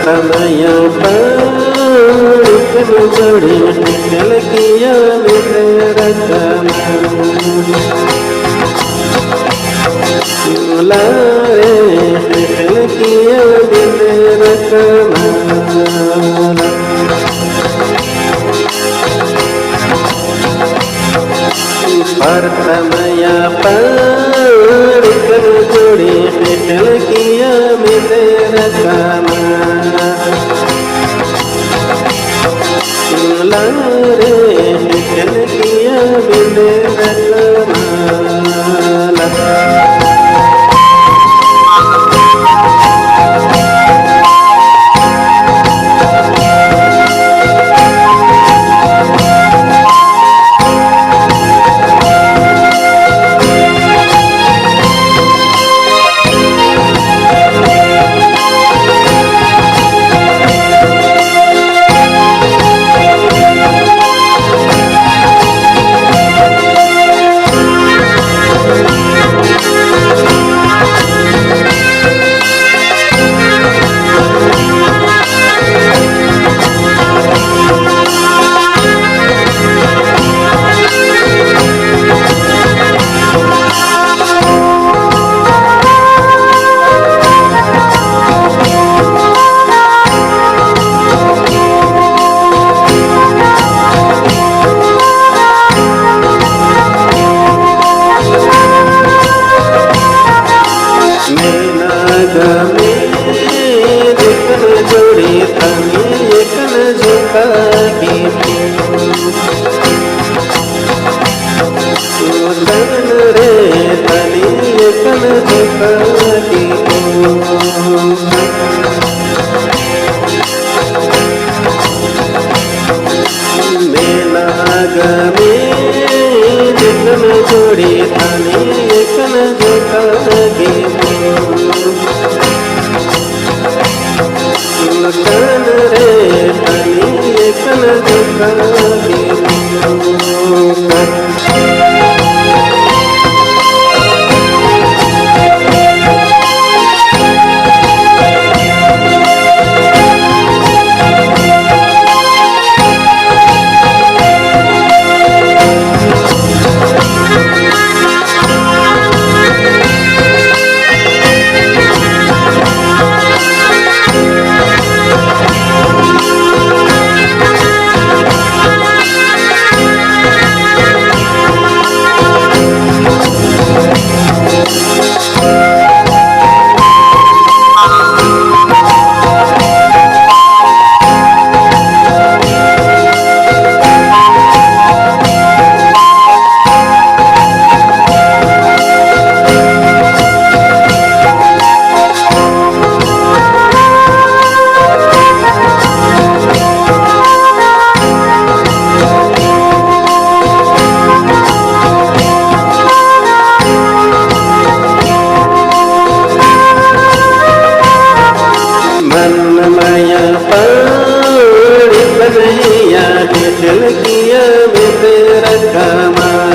तनया पारिकन जोड़ी निकल किया मेरे लारे निकल किया मेरे रकमाला तनया पारिकन जोड़ी निकल किया मेरे रकमाला लारे निकल किया मेरे रकमाला जोड़ी तनी एकन झुका की तन रे तनी एकन झुका की मेला गमे एकन जोड़ी तनी एकन झुका की तन रे तनी एकन झुका की मनमया पारी कन्हैया निकल किया मेरे रकमाला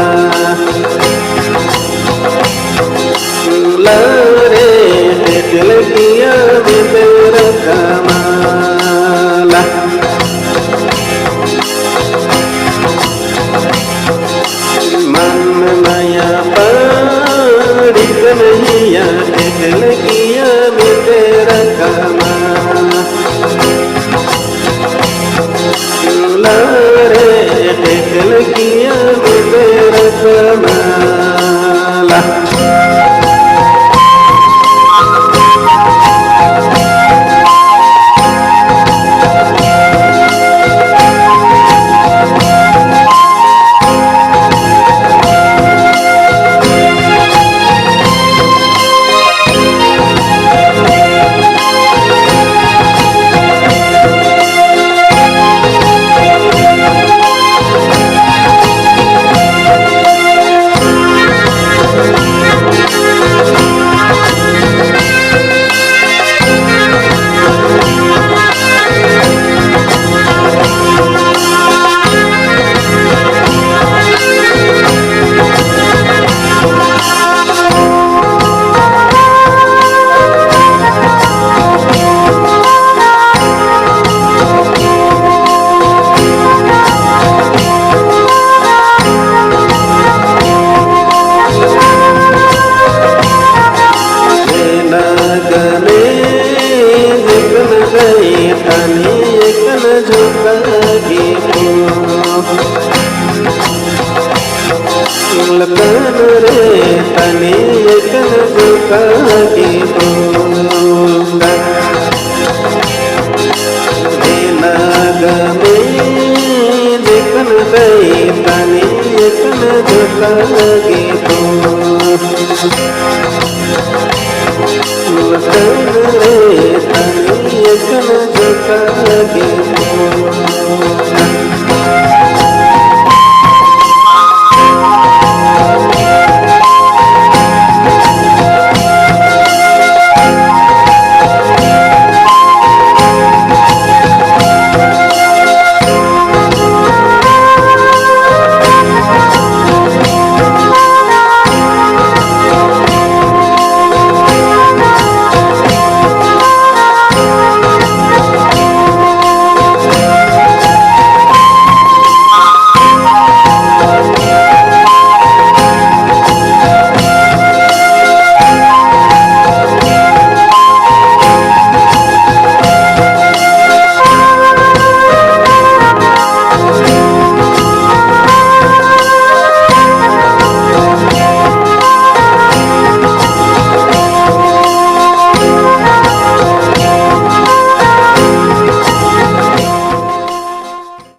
रे निकल किया मेरे रकमाला मनमया पारी कन्हैया निकल किया मेरे रकमाला रे निकल किया मेरे रकमाला लखन रे तनी एकन दुकागी तोंदा नाग में देखन दई तनी एकन दुकागी तोंदा लखन रे तनी एकन दुकागी तोंदा